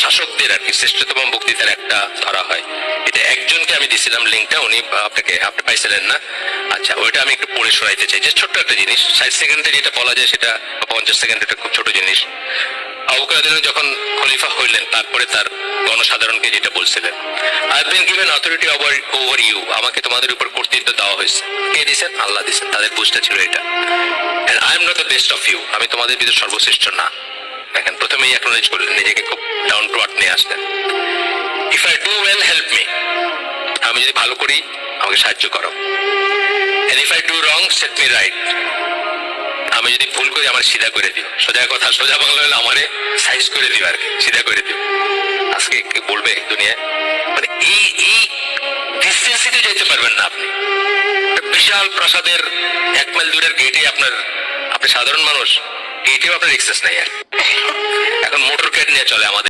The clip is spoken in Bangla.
শাসকদের আর কি শ্রেষ্ঠতম বক্তৃতার একটা ধরা হয়। এটা একজনকে আমি দিছিলাম লিঙ্কটা, উনি আপনি পাইছিলেন না? আচ্ছা, ওইটা আমি একটু পড়ে শোনাইতে চাই, যে ছোট্ট একটা জিনিস, 60 সেকেন্ডে যেটা বলা যায় সেটা 50 সেকেন্ড, এটা খুব ছোট জিনিস। আবু বকর রাদিয়াল্লাহু যখন খলিফা হইলেন, তারপরে তার জনসাধারণকে যেটা বলছিলেন, I have been given authority over you, আমাকে তোমাদের উপর কর্তৃত্ব দেওয়া হয়েছে। কে দিয়েছেন? আল্লাহ দিয়েছেন। তাদের বুঝটা ছিল এটা। And I am not the best of you, আমি তোমাদের ভিতরে সর্বশ্রেষ্ঠ না। দেখেন, প্রথমেই অ্যাকনোলেজ করলেন, নিজেকে খুব ডাউন টু আর্থ নিয়ে আসলেন। If I do well help me, আমি যদি ভালো করি আমাকে সাহায্য করো। And if I do wrong set me right, আমি যদি ভুল করি আমার সিধা করে দিও। সোজা কথা, সোজা বাংলা হলে আমারে সাইজ করে দিও আর কি, সিধা করে দিও। আজকে কে বলবে দুনিয়ায়, মানে এই এই ডিস্টেন্সিতে যেতে পারবেন না আপনি। বিশাল প্রাসাদের 1 মাইল দূরের গেটে আপনি সাধারণ মানুষ, গেটেও আপনার এক্সেস নাই। এখন মোটর ক্যাট নিয়ে চলে আমাদের